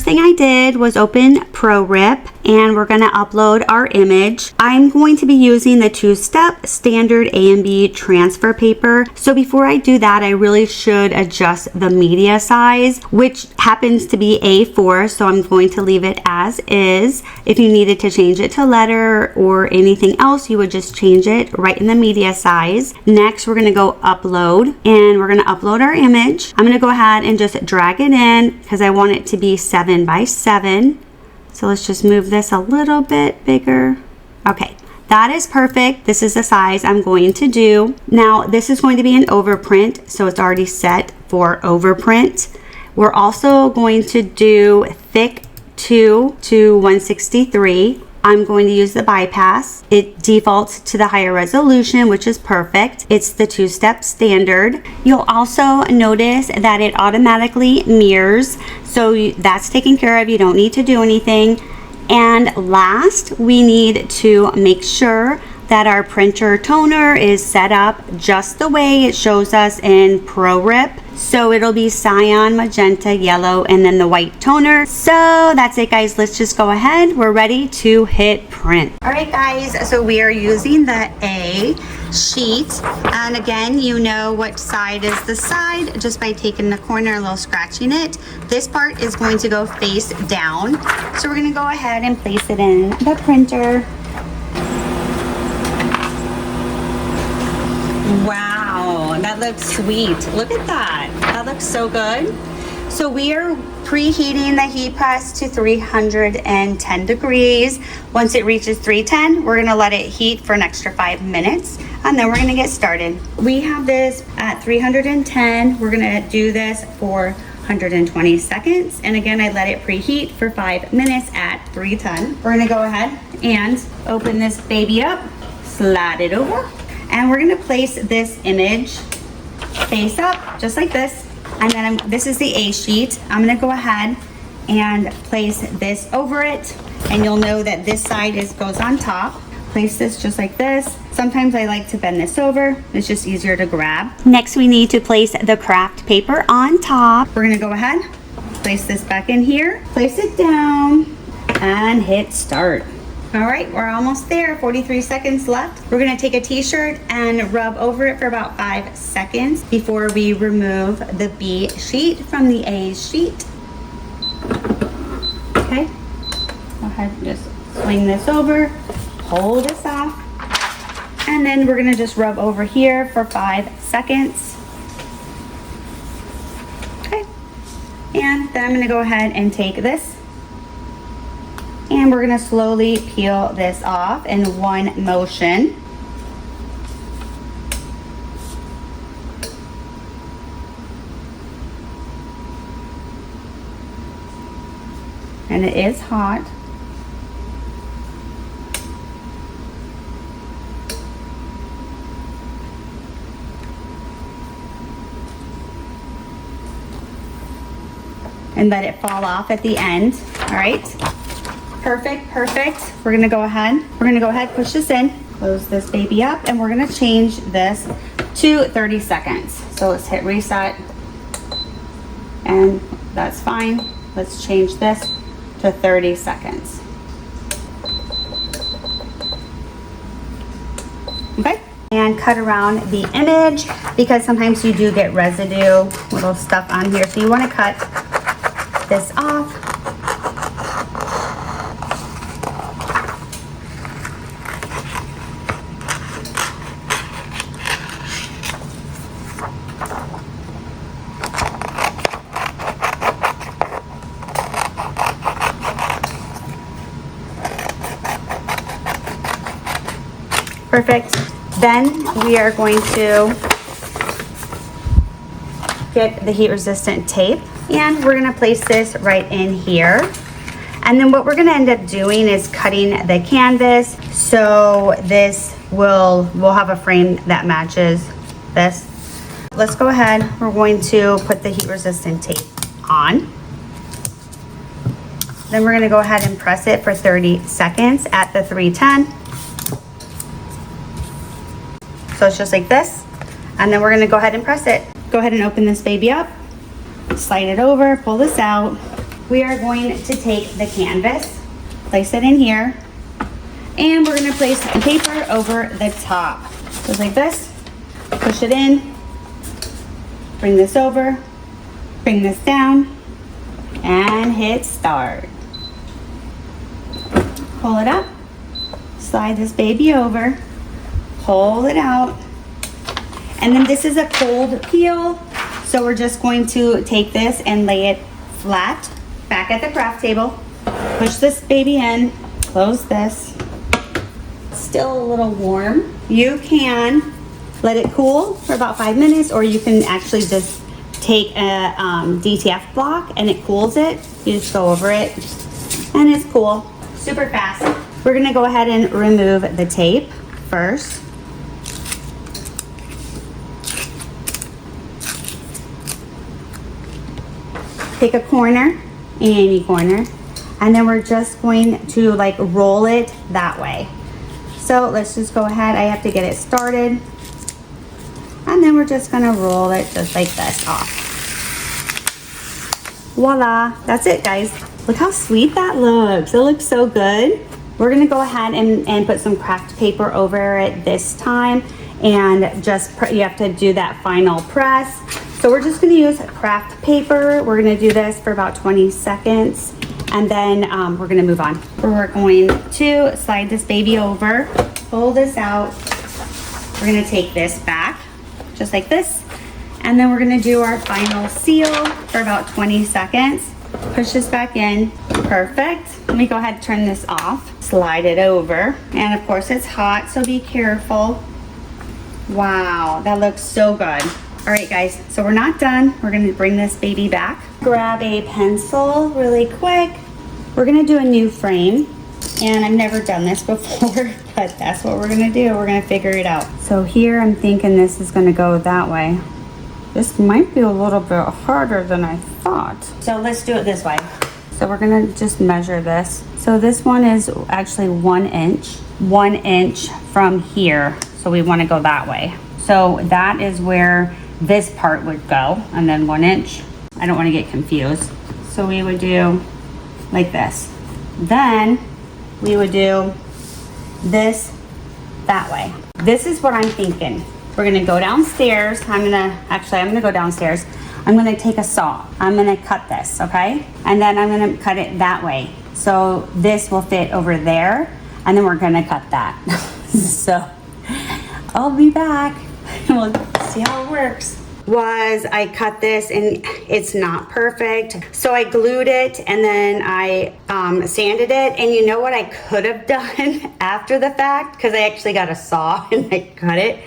thing I did was open ProRIP, and we're gonna upload our image. I'm going to be using the two-step standard A and B transfer paper. So before I do that, I really should adjust the media size, which happens to be A4, so I'm going to leave it as is. If you needed to change it to letter or anything else, you would just change it right in the media size. Next, we're gonna go upload, and we're gonna upload our image. I'm gonna go ahead and just drag it in because I want it to be 7 by 7. So let's just move this a little bit bigger. Okay, that is perfect. This is the size I'm going to do. Now, this is going to be an overprint, so it's already set for overprint. We're also going to do thick 2 to 163. I'm going to use the bypass. It defaults to the higher resolution, which is perfect. It's the two-step standard. You'll also notice that it automatically mirrors, so that's taken care of. You don't need to do anything. And last, we need to make sure that our printer toner is set up just the way it shows us in ProRIP. So it'll be cyan, magenta, yellow, and then the white toner. So that's it, guys. Let's just go ahead. We're ready to hit print. All right, guys, so we are using the A sheet. And again, you know what side is the side just by taking the corner and a little scratching it. This part is going to go face down. So we're gonna go ahead and place it in the printer. Wow, that looks sweet. Look at that. That looks so good. So we are preheating the heat press to 310 degrees. Once it reaches 310, we're gonna let it heat for an extra 5 minutes, and then we're gonna get started. We have this at 310. We're gonna do this for 120 seconds. And again, I let it preheat for 5 minutes at 310. We're gonna go ahead and open this baby up, slide it over. And we're gonna place this image face up, just like this. And then this is the A sheet. I'm gonna go ahead and place this over it. And you'll know that this side goes on top. Place this just like this. Sometimes I like to bend this over. It's just easier to grab. Next, we need to place the craft paper on top. We're gonna go ahead, place this back in here, place it down, and hit start. All right, we're almost there, 43 seconds left. We're gonna take a t-shirt and rub over it for about 5 seconds before we remove the B sheet from the A sheet. Okay, go ahead and just swing this over, pull this off, and then we're gonna just rub over here for 5 seconds. Okay, and then I'm gonna go ahead and take this, and we're gonna slowly peel this off in one motion. And it is hot. And let it fall off at the end. All right. Perfect, perfect. We're gonna go ahead, push this in, close this baby up, and we're gonna change this to 30 seconds. So let's hit reset, and that's fine. Let's change this to 30 seconds. Okay, and cut around the image because sometimes you do get residue, little stuff on here. So you wanna cut this off. Perfect. Then we are going to get the heat resistant tape, and we're going to place this right in here. And then what we're going to end up doing is cutting the canvas, so this we'll have a frame that matches this. Let's go ahead. We're going to put the heat resistant tape on. Then we're going to go ahead and press it for 30 seconds at the 310. So it's just like this, and then we're gonna go ahead and press it. Go ahead and open this baby up, slide it over, pull this out, we are going to take the canvas, place it in here, and we're gonna place the paper over the top. Just like this, push it in, bring this over, bring this down, and hit start. Pull it up, slide this baby over, pull it out, and then this is a cold peel, so we're just going to take this and lay it flat back at the craft table, push this baby in, close this. Still a little warm. You can let it cool for about 5 minutes, or you can actually just take a DTF block and it cools it. You just go over it and it's cool. Super fast. We're gonna go ahead and remove the tape first. Take a corner, any corner, and then we're just going to like roll it that way. So let's just go ahead. I have to get it started. And then we're just gonna roll it just like this off. Voila, that's it guys. Look how sweet that looks. It looks so good. We're gonna go ahead and put some craft paper over it this time, and just you have to do that final press. So we're just gonna use craft paper. We're gonna do this for about 20 seconds. And then we're gonna move on. We're going to slide this baby over, pull this out. We're gonna take this back, just like this. And then we're gonna do our final seal for about 20 seconds. Push this back in, perfect. Let me go ahead and turn this off. Slide it over. And of course it's hot, so be careful. Wow, that looks so good. All right guys, so we're not done. We're gonna bring this baby back. Grab a pencil really quick. We're gonna do a new frame, and I've never done this before, but that's what we're gonna do. We're gonna figure it out. So here I'm thinking this is gonna go that way. This might be a little bit harder than I thought. So let's do it this way. So we're gonna just measure this. So this one is actually 1 inch. 1 inch from here, so we wanna go that way. So that is where this part would go, and then 1 inch. I don't wanna get confused. So we would do like this. Then we would do this that way. This is what I'm thinking. We're gonna go downstairs. I'm gonna go downstairs. I'm gonna take a saw. I'm gonna cut this, okay? And then I'm gonna cut it that way. So this will fit over there, and then we're gonna cut that. So I'll be back. We'll see how it works. I cut this and it's not perfect, so I glued it and then I sanded it. And you know what I could have done after the fact, because I actually got a saw and I cut it,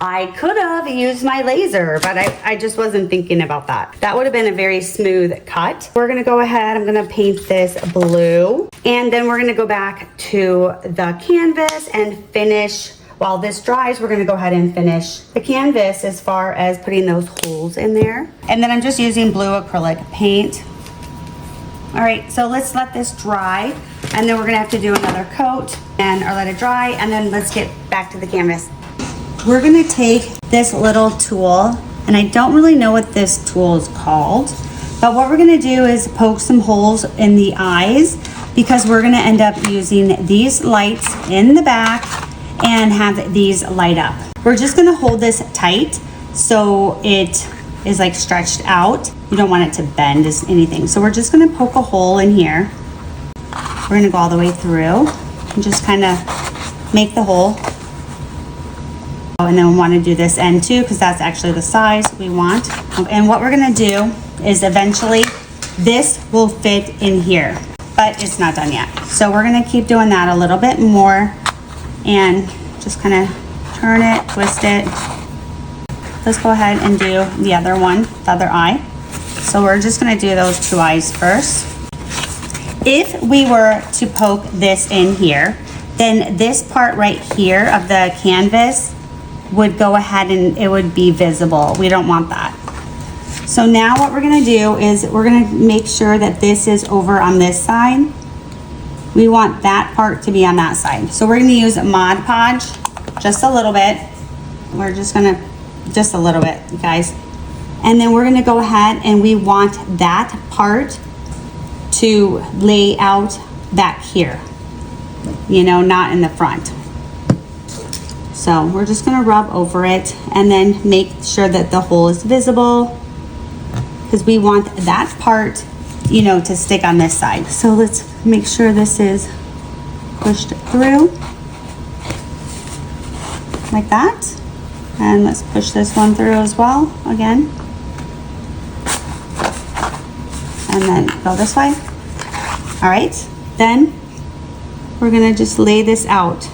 I could have used my laser, but I just wasn't thinking about that. That would have been a very smooth cut. We're gonna go ahead, I'm gonna paint this blue, and then we're gonna go back to the canvas and finish. While this dries, we're gonna go ahead and finish the canvas as far as putting those holes in there. And then I'm just using blue acrylic paint. All right, so let's let this dry, and then we're gonna have to do another coat or let it dry, and then let's get back to the canvas. We're gonna take this little tool, and I don't really know what this tool is called, but what we're gonna do is poke some holes in the eyes, because we're gonna end up using these lights in the back and have these light up. We're just gonna hold this tight so it is like stretched out. You don't want it to bend as anything. So we're just gonna poke a hole in here. We're gonna go all the way through and just kind of make the hole. And then we wanna do this end too, because that's actually the size we want. And what we're gonna do is eventually this will fit in here, but it's not done yet. So we're gonna keep doing that a little bit more, and just kind of turn it, twist it. Let's go ahead and do the other one, the other eye. So we're just gonna do those 2 eyes first. If we were to poke this in here, then this part right here of the canvas would go ahead and it would be visible. We don't want that. So now what we're gonna do is we're gonna make sure that this is over on this side. We want that part to be on that side. So we're gonna use Mod Podge, just a little bit. We're just gonna, just a little bit, guys. And then we're gonna go ahead and we want that part to lay out back here, you know, not in the front. So we're just gonna rub over it and then make sure that the hole is visible, because we want that part, you know, to stick on this side. So let's make sure this is pushed through like that. And let's push this one through as well again. And then go this way. All right, then we're gonna just lay this out.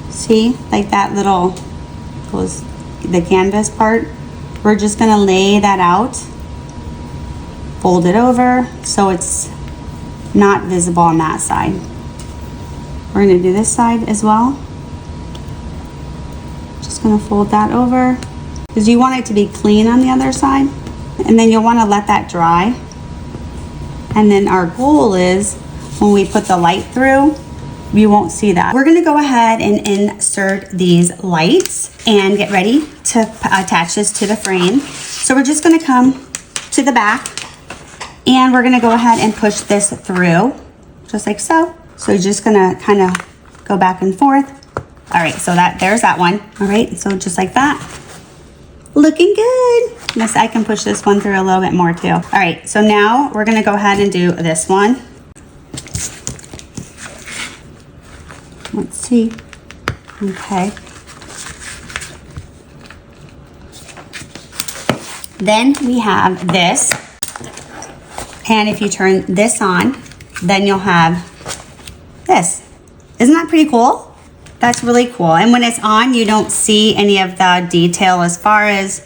See, like that little goes, the canvas part. We're just gonna lay that out, fold it over so it's not visible on that side. We're gonna do this side as well. Just gonna fold that over because you want it to be clean on the other side, and then you'll want to let that dry. And then our goal is when we put the light through, you won't see that. We're gonna go ahead and insert these lights and get ready to attach this to the frame. So we're just gonna come to the back and we're gonna go ahead and push this through, just like so. So you're just gonna kind of go back and forth. All right, so there's that one. All right, so just like that. Looking good. Yes, I can push this one through a little bit more too. All right, so now we're gonna go ahead and do this one. Let's see. Okay. Then we have this. And if you turn this on, then you'll have this. Isn't that pretty cool? That's really cool. And when it's on, you don't see any of the detail as far as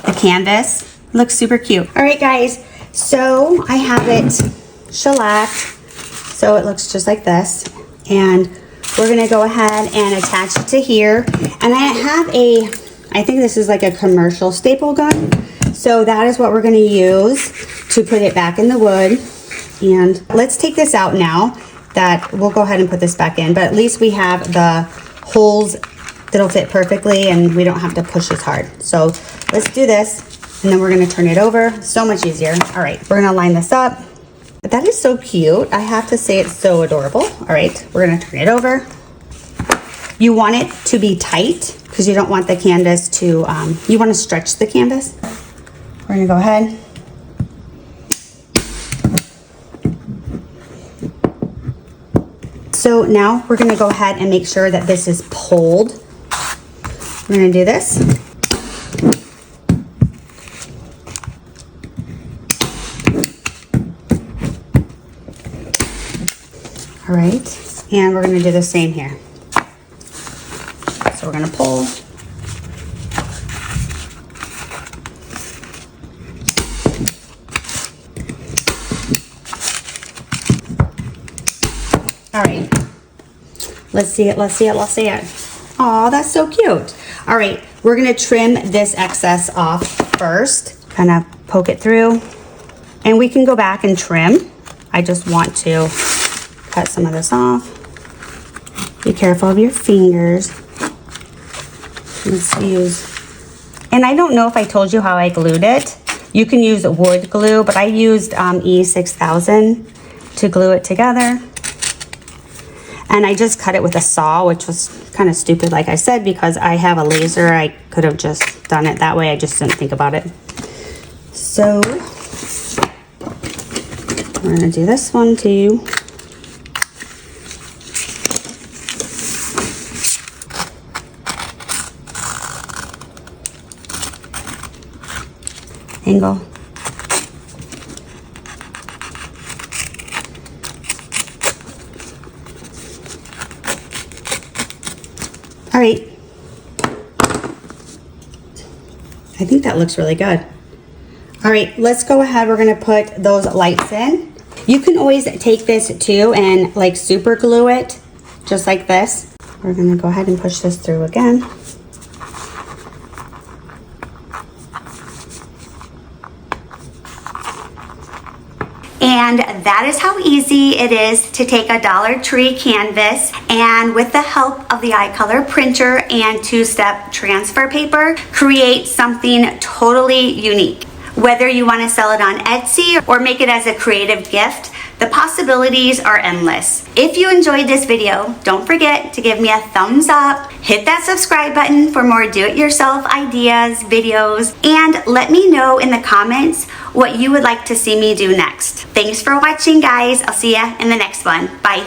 the canvas. It looks super cute. All right, guys. So I have it shellacked. So it looks just like this. And we're gonna go ahead and attach it to here. And I have I think this is like a commercial staple gun. So that is what we're gonna use to put it back in the wood. And let's take this out now. That we'll go ahead and put this back in, but at least we have the holes that'll fit perfectly and we don't have to push as hard. So let's do this and then we're gonna turn it over. So much easier. All right, we're gonna line this up. But that is so cute. I have to say it's so adorable. All right, we're gonna turn it over. You want it to be tight because you don't want the canvas to, you wanna stretch the canvas. We're gonna go ahead. So now we're gonna go ahead and make sure that this is pulled. We're gonna do this. All right, and we're gonna do the same here. So we're gonna pull. All right, let's see it, let's see it, let's see it. Oh, that's so cute. All right, we're gonna trim this excess off first. Kind of poke it through. And we can go back and trim. I just want to cut some of this off. Be careful of your fingers. Let's use, and I don't know if I told you how I glued it. You can use wood glue, but I used E6000 to glue it together. And I just cut it with a saw, which was kind of stupid, like I said, because I have a laser. I could have just done it that way. I just didn't think about it. So we're gonna do this one too. Angle. All right. I think that looks really good. All right, let's go ahead. We're gonna put those lights in. You can always take this too and like super glue it, just like this. We're gonna go ahead and push this through again. And that is how easy it is to take a Dollar Tree canvas and with the help of the iColor printer and two-step transfer paper, create something totally unique. Whether you want to sell it on Etsy or make it as a creative gift, the possibilities are endless. If you enjoyed this video, don't forget to give me a thumbs up, hit that subscribe button for more do-it-yourself ideas, videos, and let me know in the comments what you would like to see me do next. Thanks for watching, guys. I'll see ya in the next one. Bye.